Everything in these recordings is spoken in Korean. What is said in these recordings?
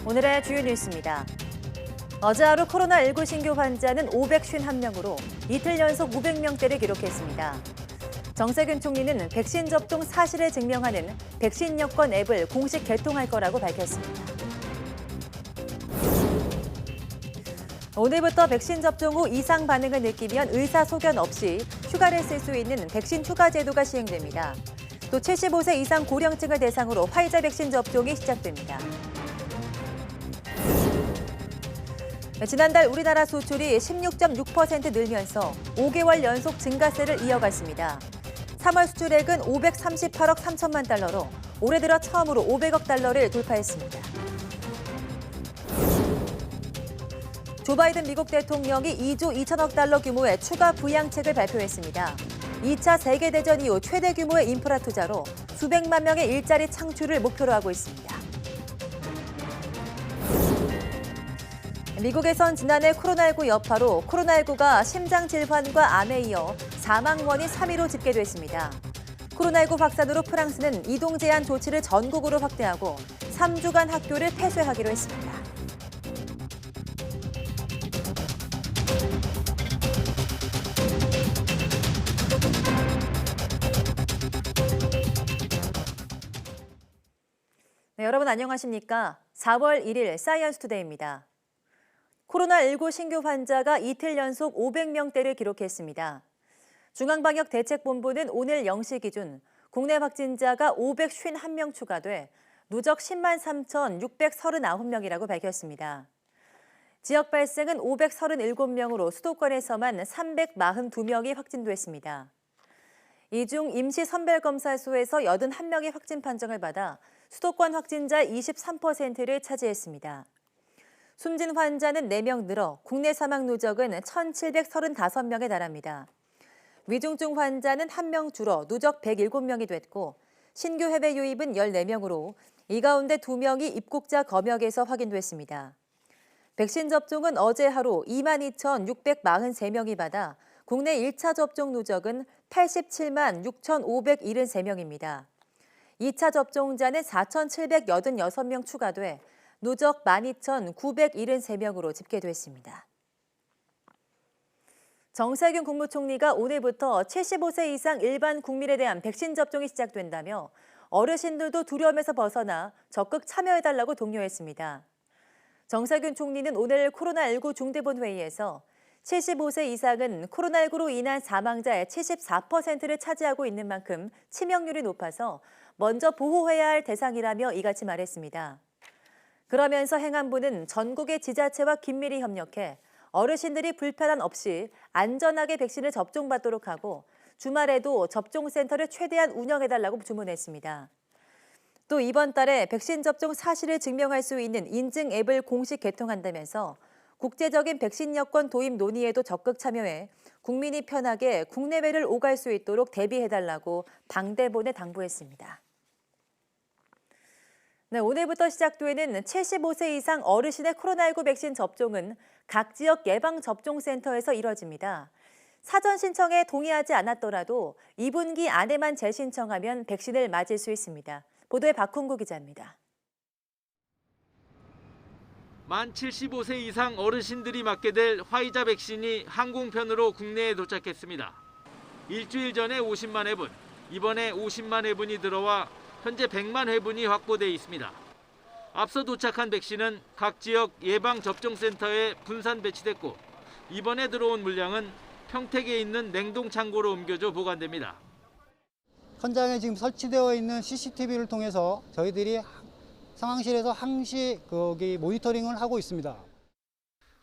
오늘의 주요 뉴스입니다. 어제 하루 코로나19 신규 환자는 551명으로 이틀 연속 500명대를 기록했습니다. 정세균 총리는 백신 접종 사실을 증명하는 백신 여권 앱을 공식 개통할 거라고 밝혔습니다. 오늘부터 백신 접종 후 이상 반응을 느끼면 의사소견 없이 휴가를 쓸 수 있는 백신 휴가 제도가 시행됩니다. 또 75세 이상 고령층을 대상으로 화이자 백신 접종이 시작됩니다. 지난달 우리나라 수출이 16.6% 늘면서 5개월 연속 증가세를 이어갔습니다. 3월 수출액은 538억 3천만 달러로 올해 들어 처음으로 500억 달러를 돌파했습니다. 조 바이든 미국 대통령이 2조 2천억 달러 규모의 추가 부양책을 발표했습니다. 2차 세계대전 이후 최대 규모의 인프라 투자로 수백만 명의 일자리 창출을 목표로 하고 있습니다. 미국에선 지난해 코로나19 여파로 코로나19가 심장질환과 암에 이어 사망 원인 3위로 집계됐습니다. 코로나19 확산으로 프랑스는 이동 제한 조치를 전국으로 확대하고 3주간 학교를 폐쇄하기로 했습니다. 네, 여러분 안녕하십니까? 4월 1일 사이언스 투데이입니다. 코로나19 신규 환자가 이틀 연속 500명대를 기록했습니다. 중앙방역대책본부는 오늘 0시 기준 국내 확진자가 551명 추가돼 누적 10만 3,639명이라고 밝혔습니다. 지역 발생은 537명으로 수도권에서만 342명이 확진됐습니다. 이 중 임시선별검사소에서 81명이 확진 판정을 받아 수도권 확진자 23%를 차지했습니다. 숨진 환자는 4명 늘어 국내 사망 누적은 1,735명에 달합니다. 위중증 환자는 1명 줄어 누적 107명이 됐고 신규 해외 유입은 14명으로 이 가운데 2명이 입국자 검역에서 확인됐습니다. 백신 접종은 어제 하루 22,643명이 받아 국내 1차 접종 누적은 87만 6,573명입니다. 2차 접종자는 4,786명 추가돼 누적 12,973명으로 집계됐습니다. 정세균 국무총리가 오늘부터 75세 이상 일반 국민에 대한 백신 접종이 시작된다며 어르신들도 두려움에서 벗어나 적극 참여해달라고 독려했습니다. 정세균 총리는 오늘 코로나19 중대본 회의에서 75세 이상은 코로나19로 인한 사망자의 74%를 차지하고 있는 만큼 치명률이 높아서 먼저 보호해야 할 대상이라며 이같이 말했습니다. 그러면서 행안부는 전국의 지자체와 긴밀히 협력해 어르신들이 불편함 없이 안전하게 백신을 접종받도록 하고 주말에도 접종센터를 최대한 운영해달라고 주문했습니다. 또 이번 달에 백신 접종 사실을 증명할 수 있는 인증 앱을 공식 개통한다면서 국제적인 백신 여권 도입 논의에도 적극 참여해 국민이 편하게 국내외를 오갈 수 있도록 대비해달라고 방대본에 당부했습니다. 네, 오늘부터 시작되는 75세 이상 어르신의 코로나19 백신 접종은 각 지역 예방접종센터에서 이뤄집니다. 사전 신청에 동의하지 않았더라도 2분기 안에만 재신청하면 백신을 맞을 수 있습니다. 보도에 박홍구 기자입니다. 만 75세 이상 어르신들이 맞게 될 화이자 백신이 항공편으로 국내에 도착했습니다. 일주일 전에 50만 회분, 이번에 50만 회분이 들어와 현재 100만 회분이 확보돼 있습니다. 앞서 도착한 백신은 각 지역 예방접종센터에 분산 배치됐고 이번에 들어온 물량은 평택에 있는 냉동 창고로 옮겨져 보관됩니다. 현장에 지금 설치되어 있는 CCTV를 통해서 저희들이 상황실에서 항시 거기 모니터링을 하고 있습니다.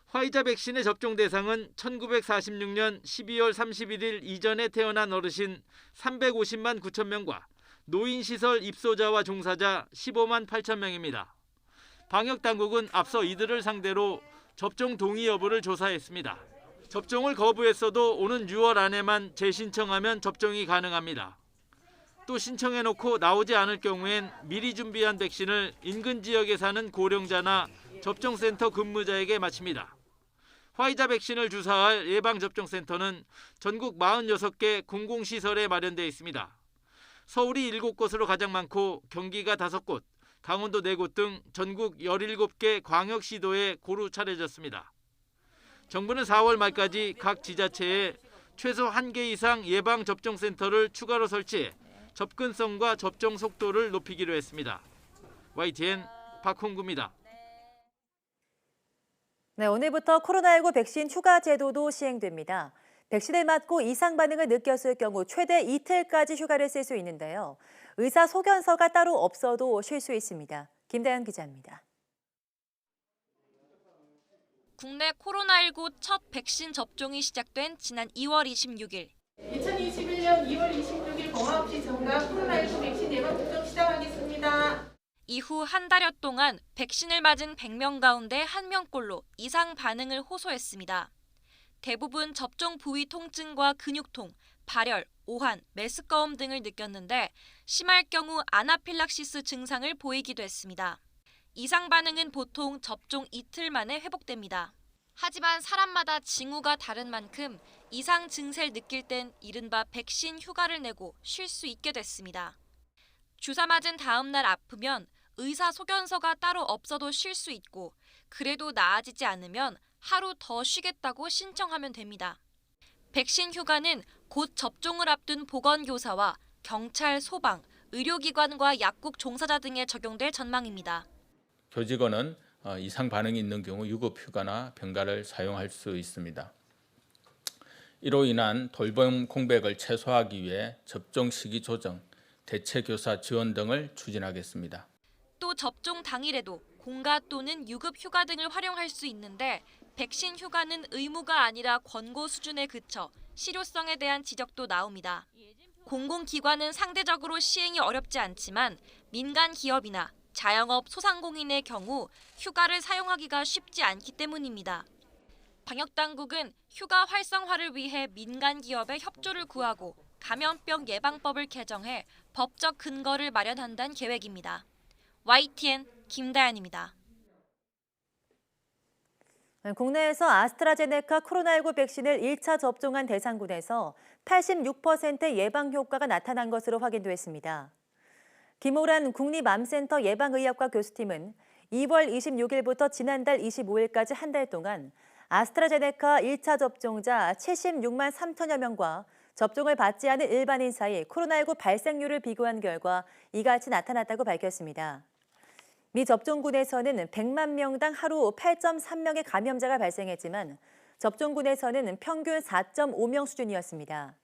화이자 백신의 접종 대상은 1946년 12월 31일 이전에 태어난 어르신 350만 9천 명과 노인시설 입소자와 종사자 15만 8천 명입니다. 방역당국은 앞서 이들을 상대로 접종 동의 여부를 조사했습니다. 접종을 거부했어도 오는 6월 안에만 재신청하면 접종이 가능합니다. 또 신청해놓고 나오지 않을 경우엔 미리 준비한 백신을 인근 지역에 사는 고령자나 접종센터 근무자에게 맞춥니다. 화이자 백신을 주사할 예방접종센터는 전국 46개 공공시설에 마련되어 있습니다. 서울이 7곳으로 가장 많고 경기가 5곳, 강원도 4곳 등 전국 17개 광역시도에 고루 차려졌습니다. 정부는 4월 말까지 각 지자체에 최소 1개 이상 예방접종센터를 추가로 설치해 접근성과 접종 속도를 높이기로 했습니다. YTN 박홍구입니다. 네, 오늘부터 코로나19 백신 휴가 제도도 시행됩니다. 백신을 맞고 이상 반응을 느꼈을 경우 최대 이틀까지 휴가를 쓸 수 있는데요. 의사 소견서가 따로 없어도 쉴 수 있습니다. 김다연 기자입니다. 국내 코로나19 첫 백신 접종이 시작된 지난 2월 26일. 2021년 2월 26일 공화 없이 전가 코로나19 백신 예방 접종 시작하겠습니다. 이후 한 달여 동안 백신을 맞은 100명 가운데 1명꼴로 이상 반응을 호소했습니다. 대부분 접종 부위 통증과 근육통, 발열, 오한, 메스꺼움 등을 느꼈는데 심할 경우 아나필락시스 증상을 보이기도 했습니다. 이상 반응은 보통 접종 이틀 만에 회복됩니다. 하지만 사람마다 징후가 다른 만큼 이상 증세를 느낄 땐 이른바 백신 휴가를 내고 쉴 수 있게 됐습니다. 주사 맞은 다음 날 아프면 의사 소견서가 따로 없어도 쉴 수 있고 그래도 나아지지 않으면 하루 더 쉬겠다고 신청하면 됩니다. 백신 휴가는 곧 접종을 앞둔 보건교사와 경찰, 소방, 의료기관과 약국 종사자 등에 적용될 전망입니다. 교직원은 이상 반응이 있는 경우 유급휴가나 병가를 사용할 수 있습니다. 이로 인한 돌봄 공백을 최소화하기 위해 접종 시기 조정, 대체 교사 지원 등을 추진하겠습니다. 또 접종 당일에도 공가 또는 유급 휴가 등을 활용할 수 있는데 백신 휴가는 의무가 아니라 권고 수준에 그쳐 실효성에 대한 지적도 나옵니다. 공공기관은 상대적으로 시행이 어렵지 않지만 민간 기업이나 자영업 소상공인의 경우 휴가를 사용하기가 쉽지 않기 때문입니다. 방역당국은 휴가 활성화를 위해 민간 기업의 협조를 구하고 감염병 예방법을 개정해 법적 근거를 마련한다는 계획입니다. YTN 김다연입니다. 국내에서 아스트라제네카 코로나19 백신을 1차 접종한 대상군에서 86%의 예방 효과가 나타난 것으로 확인됐습니다. 김호란 국립암센터 예방의학과 교수팀은 2월 26일부터 지난달 25일까지 한 달 동안 아스트라제네카 1차 접종자 76만 3천여 명과 접종을 받지 않은 일반인 사이 코로나19 발생률을 비교한 결과 이같이 나타났다고 밝혔습니다. 미 접종군에서는 100만 명당 하루 8.3명의 감염자가 발생했지만 접종군에서는 평균 4.5명 수준이었습니다.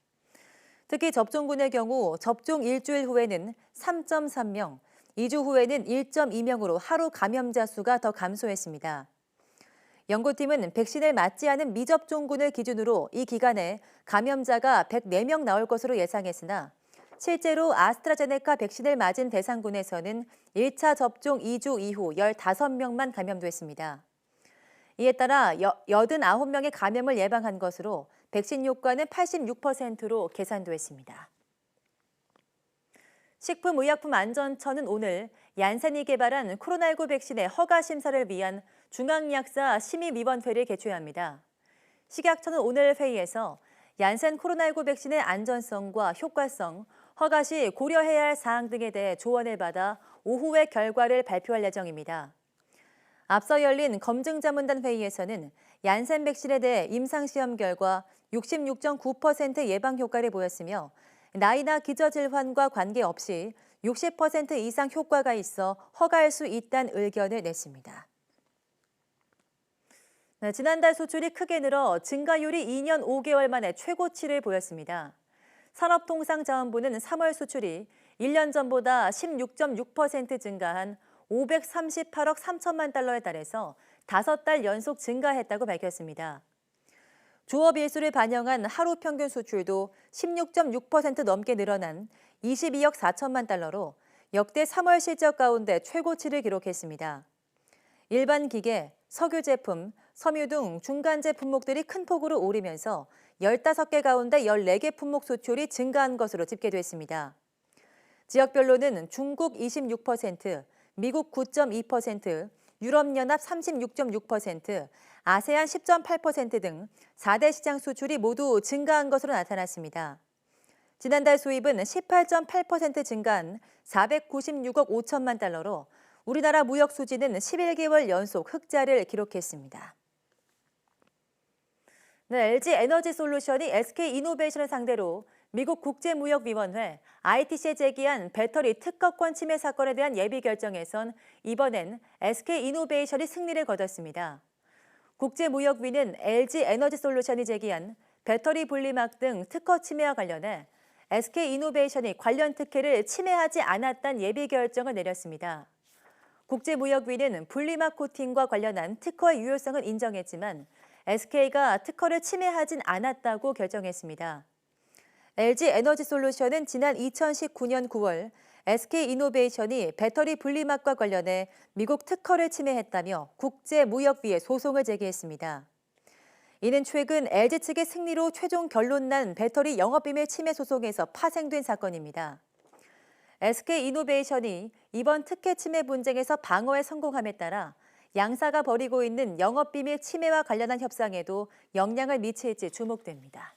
특히 접종군의 경우 접종 일주일 후에는 3.3명, 2주 후에는 1.2명으로 하루 감염자 수가 더 감소했습니다. 연구팀은 백신을 맞지 않은 미접종군을 기준으로 이 기간에 감염자가 104명 나올 것으로 예상했으나 실제로 아스트라제네카 백신을 맞은 대상군에서는 1차 접종 2주 이후 15명만 감염됐습니다. 이에 따라 89명의 감염을 예방한 것으로 백신 효과는 86%로 계산됐습니다. 식품의약품안전처는 오늘 얀센이 개발한 코로나19 백신의 허가 심사를 위한 중앙약사 심의위원회를 개최합니다. 식약처는 오늘 회의에서 얀센 코로나19 백신의 안전성과 효과성, 허가 시 고려해야 할 사항 등에 대해 조언을 받아 오후에 결과를 발표할 예정입니다. 앞서 열린 검증자문단 회의에서는 얀센 백신에 대해 임상시험 결과 66.9% 예방 효과를 보였으며 나이나 기저질환과 관계없이 60% 이상 효과가 있어 허가할 수 있다는 의견을 냈습니다. 지난달 수출이 크게 늘어 증가율이 2년 5개월 만에 최고치를 보였습니다. 산업통상자원부는 3월 수출이 1년 전보다 16.6% 증가한 538억 3천만 달러에 달해서 5달 연속 증가했다고 밝혔습니다. 조업 일수를 반영한 하루 평균 수출도 16.6% 넘게 늘어난 22억 4천만 달러로 역대 3월 실적 가운데 최고치를 기록했습니다. 일반 기계, 석유 제품, 섬유 등 중간재 품목들이 큰 폭으로 오르면서 15개 가운데 14개 품목 수출이 증가한 것으로 집계됐습니다. 지역별로는 중국 26%, 미국 9.2%, 유럽연합 36.6%, 아세안 10.8% 등 4대 시장 수출이 모두 증가한 것으로 나타났습니다. 지난달 수입은 18.8% 증가한 496억 5천만 달러로 우리나라 무역 수지는 11개월 연속 흑자를 기록했습니다. 네, LG 에너지솔루션이 SK이노베이션을 상대로 미국 국제무역위원회 ITC에 제기한 배터리 특허권 침해 사건에 대한 예비 결정에선 이번엔 SK이노베이션이 승리를 거뒀습니다. 국제무역위는 LG 에너지솔루션이 제기한 배터리 분리막 등 특허 침해와 관련해 SK이노베이션이 관련 특혜를 침해하지 않았다는 예비 결정을 내렸습니다. 국제무역위는 분리막 코팅과 관련한 특허의 유효성은 인정했지만 SK가 특허를 침해하진 않았다고 결정했습니다. LG 에너지솔루션은 지난 2019년 9월 SK이노베이션이 배터리 분리막과 관련해 미국 특허를 침해했다며 국제무역위에 소송을 제기했습니다. 이는 최근 LG 측의 승리로 최종 결론난 배터리 영업비밀 침해 소송에서 파생된 사건입니다. SK이노베이션이 이번 특혜 침해 분쟁에서 방어에 성공함에 따라 양사가 벌이고 있는 영업비밀 침해와 관련한 협상에도 영향을 미칠지 주목됩니다.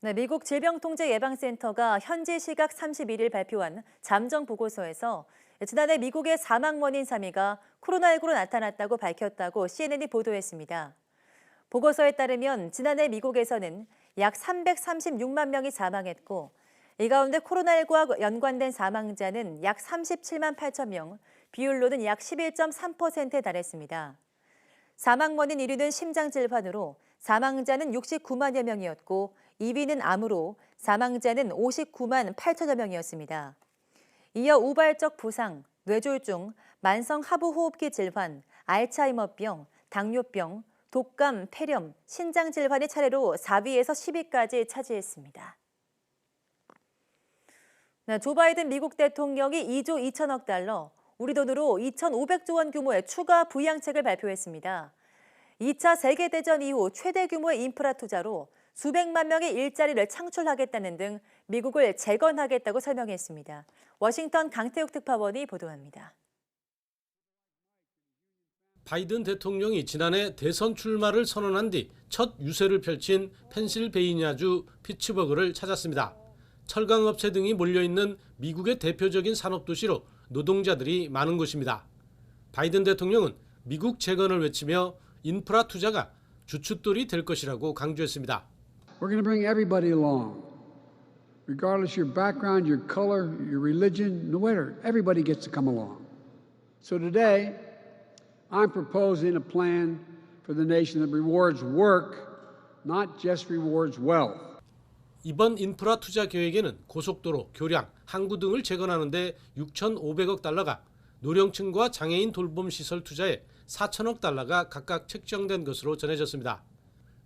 네, 미국 질병통제예방센터가 현지 시각 31일 발표한 잠정 보고서에서 지난해 미국의 사망 원인 3위가 코로나19로 나타났다고 밝혔다고 CNN이 보도했습니다. 보고서에 따르면 지난해 미국에서는 약 336만 명이 사망했고 이 가운데 코로나19와 연관된 사망자는 약 37만 8천 명, 비율로는 약 11.3%에 달했습니다. 사망 원인 1위는 심장질환으로 사망자는 69만여 명이었고 2위는 암으로 사망자는 59만 8천여 명이었습니다. 이어 우발적 부상, 뇌졸중, 만성 하부호흡기 질환, 알츠하이머병, 당뇨병, 독감, 폐렴, 신장질환이 차례로 4위에서 10위까지 차지했습니다. 네, 조 바이든 미국 대통령이 2조 2천억 달러, 우리 돈으로 2,500조 원 규모의 추가 부양책을 발표했습니다. 2차 세계대전 이후 최대 규모의 인프라 투자로 수백만 명의 일자리를 창출하겠다는 등 미국을 재건하겠다고 설명했습니다. 워싱턴 강태욱 특파원이 보도합니다. 바이든 대통령이 지난해 대선 출마를 선언한 뒤 첫 유세를 펼친 펜실베이니아주 피츠버그를 찾았습니다. 철강업체 등이 몰려있는 미국의 대표적인 산업도시로 노동자들이 많은 곳입니다. 바이든 대통령은 미국 재건을 외치며 인프라 투자가 주춧돌이 될 것이라고 강조했습니다. We're going to bring everybody along. Regardless of your background, your color, your religion, no matter, everybody gets to come along. So today, I'm proposing a plan for the nation that rewards work, not just rewards wealth. 이번 인프라 투자 계획에는 고속도로, 교량, 항구 등을 재건하는 데 6,500억 달러가, 노령층과 장애인 돌봄 시설 투자에 4천억 달러가 각각 책정된 것으로 전해졌습니다.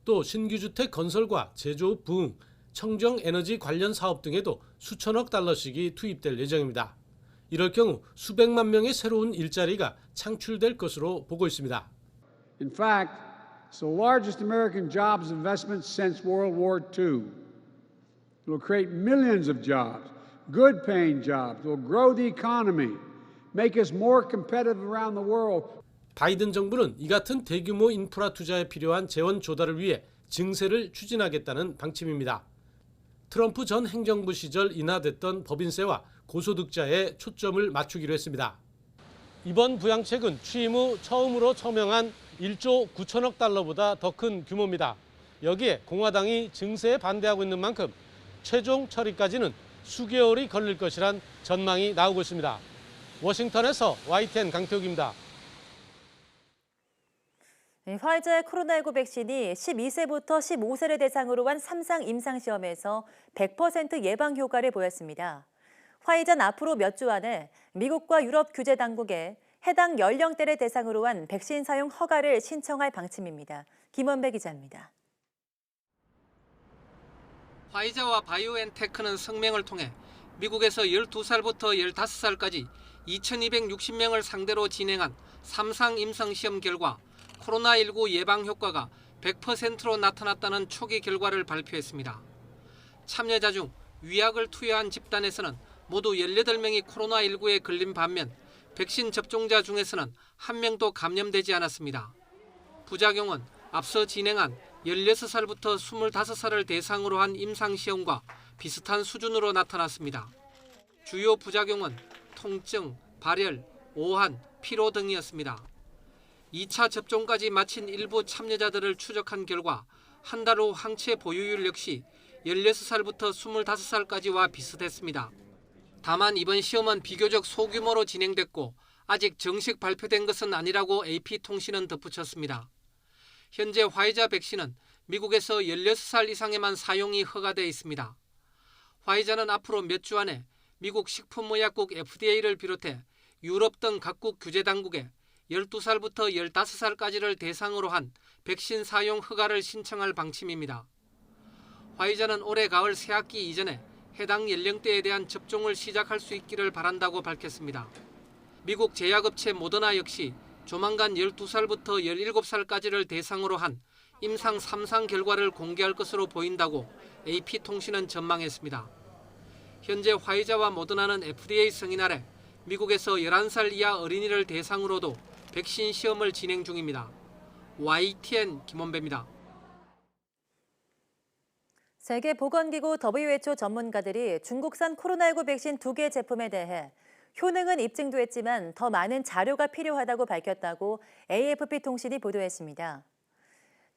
또 신규 주택 건설과 제조, 부흥, 청정 에너지 관련 사업 등에도 수천억 달러씩이 투입될 예정입니다. 이럴 경우 수백만 명의 새로운 일자리가 창출될 것으로 보고 있습니다. In fact, it's the largest American jobs investment since World War II. It will create millions of jobs, good paying jobs. It will grow the economy, make us more competitive around the world. 바이든 정부는 이 같은 대규모 인프라 투자에 필요한 재원 조달을 위해 증세를 추진하겠다는 방침입니다. 트럼프 전 행정부 시절 인하됐던 법인세와 고소득자에 초점을 맞추기로 했습니다. 이번 부양책은 취임 후 처음으로 처명한 1조 9천억 달러보다 더 큰 규모입니다. 여기에 공화당이 증세에 반대하고 있는 만큼 최종 처리까지는 수개월이 걸릴 것이란 전망이 나오고 있습니다. 워싱턴에서 YTN 강태욱입니다. 화이자의 코로나19 백신이 12세부터 15세를 대상으로 한 3상 임상시험에서 100% 예방 효과를 보였습니다. 화이자는 앞으로 몇 주 안에 미국과 유럽 규제 당국에 해당 연령대를 대상으로 한 백신 사용 허가를 신청할 방침입니다. 김원배 기자입니다. 화이자와 바이오엔테크는 성명을 통해 미국에서 12살부터 15살까지 2,260명을 상대로 진행한 3상 임상시험 결과 코로나19 예방 효과가 100%로 나타났다는 초기 결과를 발표했습니다. 참여자 중 위약을 투여한 집단에서는 모두 18명이 코로나19에 걸린 반면 백신 접종자 중에서는 1명도 감염되지 않았습니다. 부작용은 앞서 진행한 16살부터 25살을 대상으로 한 임상시험과 비슷한 수준으로 나타났습니다. 주요 부작용은 통증, 발열, 오한, 피로 등이었습니다. 2차 접종까지 마친 일부 참여자들을 추적한 결과 한 달 후 항체 보유율 역시 16살부터 25살까지와 비슷했습니다. 다만 이번 시험은 비교적 소규모로 진행됐고 아직 정식 발표된 것은 아니라고 AP통신은 덧붙였습니다. 현재 화이자 백신은 미국에서 16살 이상에만 사용이 허가돼 있습니다. 화이자는 앞으로 몇 주 안에 미국 식품의약국 FDA를 비롯해 유럽 등 각국 규제당국에 12살부터 15살까지를 대상으로 한 백신 사용 허가를 신청할 방침입니다. 화이자는 올해 가을 새학기 이전에 해당 연령대에 대한 접종을 시작할 수 있기를 바란다고 밝혔습니다. 미국 제약업체 모더나 역시 조만간 12살부터 17살까지를 대상으로 한 임상 3상 결과를 공개할 것으로 보인다고 AP통신은 전망했습니다. 현재 화이자와 모더나는 FDA 승인 아래 미국에서 11살 이하 어린이를 대상으로도 백신 시험을 진행 중입니다. YTN 김원배입니다. 세계보건기구 WHO 전문가들이 중국산 코로나19 백신 2개 제품에 대해 효능은 입증됐지만 더 많은 자료가 필요하다고 밝혔다고 AFP통신이 보도했습니다.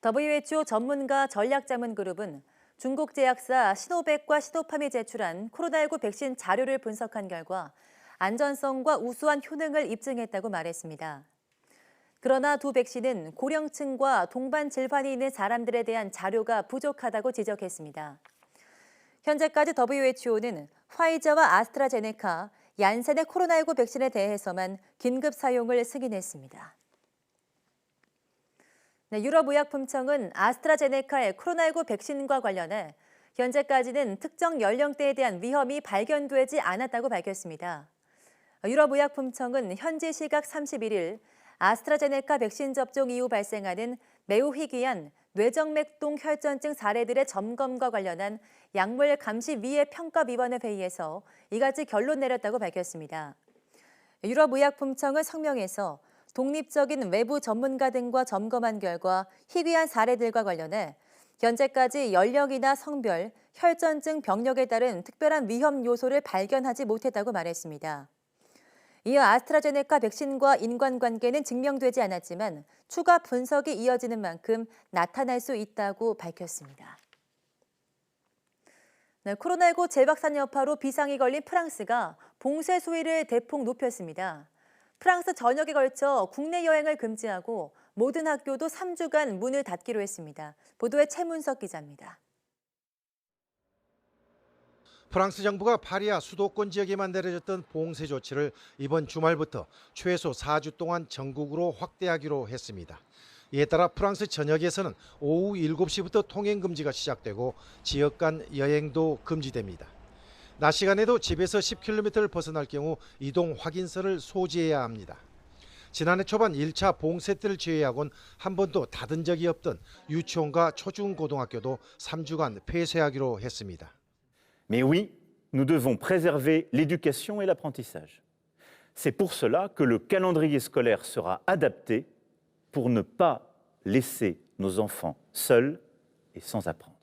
WHO 전문가 전략자문그룹은 중국 제약사 시노백과 시노팜이 제출한 코로나19 백신 자료를 분석한 결과 안전성과 우수한 효능을 입증했다고 말했습니다. 그러나 두 백신은 고령층과 동반 질환이 있는 사람들에 대한 자료가 부족하다고 지적했습니다. 현재까지 WHO는 화이자와 아스트라제네카, 얀센의 코로나19 백신에 대해서만 긴급 사용을 승인했습니다. 유럽의약품청은 아스트라제네카의 코로나19 백신과 관련해 현재까지는 특정 연령대에 대한 위험이 발견되지 않았다고 밝혔습니다. 유럽의약품청은 현지 시각 31일 아스트라제네카 백신 접종 이후 발생하는 매우 희귀한 뇌정맥동 혈전증 사례들의 점검과 관련한 약물 감시위의 평가위원회 회의에서 이같이 결론 내렸다고 밝혔습니다. 유럽의약품청은 성명에서 독립적인 외부 전문가 등과 점검한 결과 희귀한 사례들과 관련해 현재까지 연령이나 성별, 혈전증 병력에 따른 특별한 위험 요소를 발견하지 못했다고 말했습니다. 이어 아스트라제네카 백신과 인과관계는 증명되지 않았지만 추가 분석이 이어지는 만큼 나타날 수 있다고 밝혔습니다. 코로나19 재확산 여파로 비상이 걸린 프랑스가 봉쇄 수위를 대폭 높였습니다. 프랑스 전역에 걸쳐 국내 여행을 금지하고 모든 학교도 3주간 문을 닫기로 했습니다. 보도에 최문석 기자입니다. 프랑스 정부가 파리와 수도권 지역에만 내려졌던 봉쇄 조치를 이번 주말부터 최소 4주 동안 전국으로 확대하기로 했습니다. 이에 따라 프랑스 전역에서는 오후 7시부터 통행 금지가 시작되고 지역 간 여행도 금지됩니다. 낮 시간에도 집에서 10km를 벗어날 경우 이동 확인서를 소지해야 합니다. 지난해 초반 1차 봉쇄 때를 제외하곤 한 번도 닫은 적이 없던 유치원과 초중고등학교도 3주간 폐쇄하기로 했습니다. Mais oui, nous devons préserver l'éducation et l'apprentissage. C'est pour cela que le calendrier scolaire sera adapté pour ne pas laisser nos enfants seuls et sans apprendre.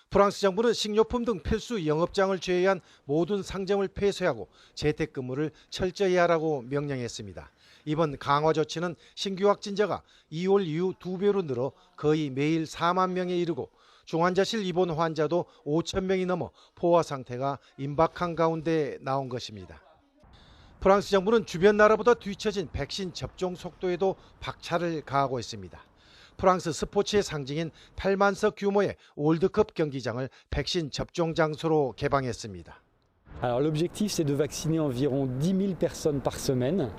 프랑스 정부는 식료품 등 필수 영업장을 제외한 모든 상점을 폐쇄하고 재택근무를 철저히 하라고 명령했습니다. 이번 강화 조치는 신규 확진자가 2월 이후 2배로 늘어 거의 매일 4만 명에 이르고 중환자실 입원 환자도 5천 명이 넘어 포화 상태가 임박한 가운데 나온 것입니다. 프랑스 정부는 주변 나라보다 뒤처진 백신 접종 속도에도 박차를 가하고 있습니다. 프랑스 스포츠의 상징인 8만석 규모의 월드컵 경기장을 백신 접종 장소로 개방했습니다. Alors l'objectif c'est de vacciner environ 10 000 personnes par semaine.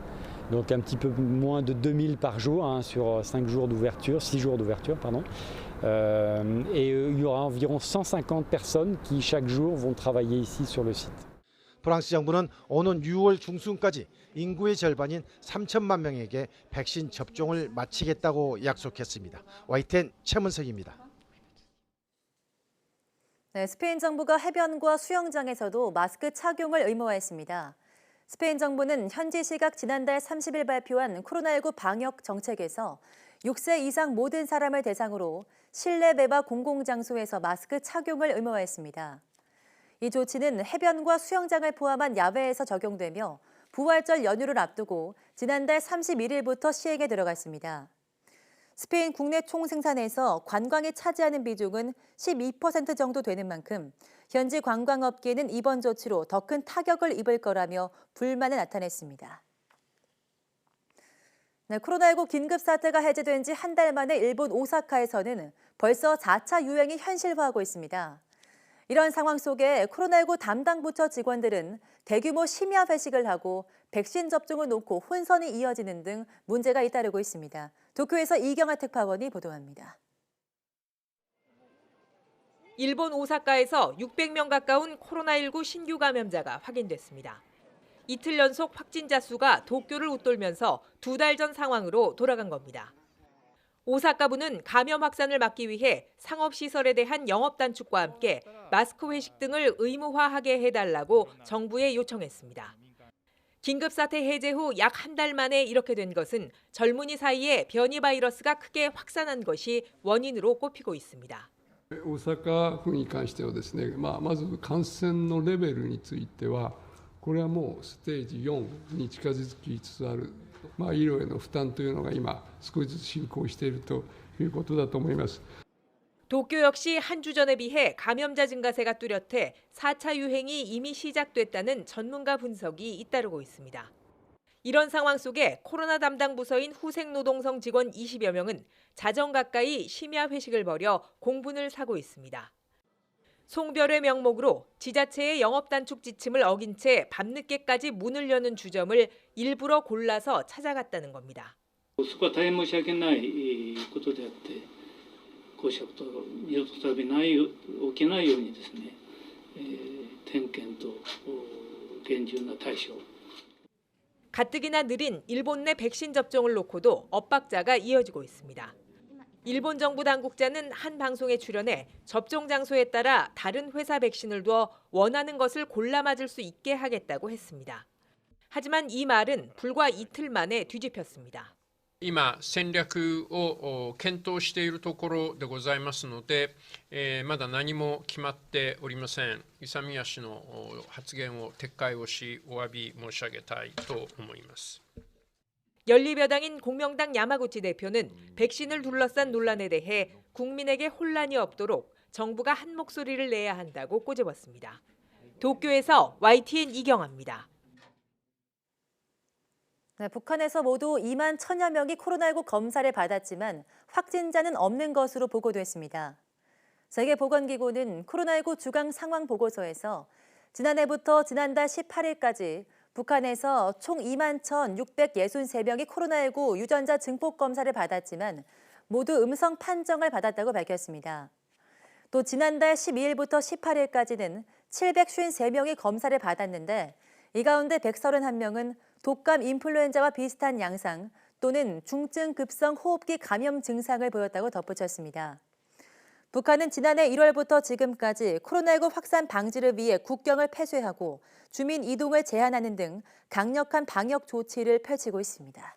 Donc un petit peu moins de 2000 par jour sur 5 jours d'ouverture, 6 jours d'ouverture, pardon. Et il y aura environ 150 personnes qui chaque jour vont travailler ici sur le site. 프랑스 정부는 오는 6월 중순까지 인구의 절반인 3천만 명에게 백신 접종을 마치겠다고 약속했습니다. YTN 최문석입니다. 스페인 정부가 해변과 수영장에서도 마스크 착용을 의무화했습니다. 스페인 정부는 현지 시각 지난달 30일 발표한 코로나19 방역 정책에서 6세 이상 모든 사람을 대상으로 실내 배와 공공장소에서 마스크 착용을 의무화했습니다. 이 조치는 해변과 수영장을 포함한 야외에서 적용되며 부활절 연휴를 앞두고 지난달 31일부터 시행에 들어갔습니다. 스페인 국내 총생산에서 관광이 차지하는 비중은 12% 정도 되는 만큼 현지 관광업계는 이번 조치로 더 큰 타격을 입을 거라며 불만을 나타냈습니다. 네, 코로나19 긴급사태가 해제된 지 한 달 만에 일본 오사카에서는 벌써 4차 유행이 현실화하고 있습니다. 이런 상황 속에 코로나19 담당 부처 직원들은 대규모 심야 회식을 하고 백신 접종을 놓고 혼선이 이어지는 등 문제가 잇따르고 있습니다. 도쿄에서 이경아 특파원이 보도합니다. 일본 오사카에서 600명 가까운 코로나19 신규 감염자가 확인됐습니다. 이틀 연속 확진자 수가 도쿄를 웃돌면서 2달 전 상황으로 돌아간 겁니다. 오사카부는 감염 확산을 막기 위해 상업시설에 대한 영업 단축과 함께 마스크 회식 등을 의무화하게 해달라고 정부에 요청했습니다. 긴급사태 해제 후 약 한 달 만에 이렇게 된 것은 젊은이 사이에 변이 바이러스가 크게 확산한 것이 원인으로 꼽히고 있습니다. 大阪府に関してはですね、まず感染のレベルについては、これはもうステージ4に近づきつつある、医療への負担というのが今少しずつ進行しているということだと思います。 도쿄 역시 한 주 전에 비해 감염자 증가세가 뚜렷해 4차 유행이 이미 시작됐다는 전문가 분석이 잇따르고 있습니다. 이런 상황 속에 코로나 담당 부서인 후생노동성 직원 20여 명은 자정 가까이 심야 회식을 벌여 공분을 사고 있습니다. 송별회 명목으로 지자체의 영업 단축 지침을 어긴 채 밤늦게까지 문을 여는 주점을 일부러 골라서 찾아갔다는 겁니다. そこは大変申し訳ないことであって、こうしたことを二度と起きないようにですね、点検と厳重な対処。 가뜩이나 느린 일본 내 백신 접종을 놓고도 엇박자가 이어지고 있습니다. 일본 정부 당국자는 한 방송에 출연해 접종 장소에 따라 다른 회사 백신을 두어 원하는 것을 골라 맞을 수 있게 하겠다고 했습니다. 하지만 이 말은 불과 이틀 만에 뒤집혔습니다. 今戦略を検討しているところでございますので、まだ何も決まっておりません。勇み足の発言を撤回をし、お詫び申し上げたいと思います。 연립여당인 공명당 야마구치 대표는 백신을 둘러싼 논란에 대해 국민에게 혼란이 없도록 정부가 한 목소리를 내야 한다고 꼬집었습니다. 도쿄에서 YTN 이경아입니다. 네, 북한에서 모두 2만 1,000여 명이 코로나19 검사를 받았지만 확진자는 없는 것으로 보고됐습니다. 세계보건기구는 코로나19 주간 상황 보고서에서 지난해부터 지난달 18일까지 북한에서 총 2만 1,663명이 코로나19 유전자 증폭 검사를 받았지만 모두 음성 판정을 받았다고 밝혔습니다. 또 지난달 12일부터 18일까지는 753명이 검사를 받았는데 이 가운데 131명은 독감 인플루엔자와 비슷한 양상 또는 중증 급성 호흡기 감염 증상을 보였다고 덧붙였습니다. 북한은 지난해 1월부터 지금까지 코로나19 확산 방지를 위해 국경을 폐쇄하고 주민 이동을 제한하는 등 강력한 방역 조치를 펼치고 있습니다.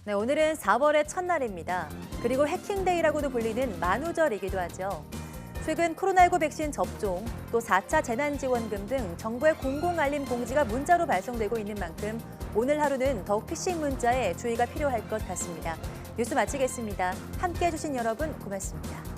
네, 오늘은 4월의 첫날입니다. 그리고 해킹데이라고도 불리는 만우절이기도 하죠. 최근 코로나19 백신 접종, 또 4차 재난지원금 등 정부의 공공알림 공지가 문자로 발송되고 있는 만큼 오늘 하루는 더욱 피싱 문자에 주의가 필요할 것 같습니다. 뉴스 마치겠습니다. 함께해 주신 여러분 고맙습니다.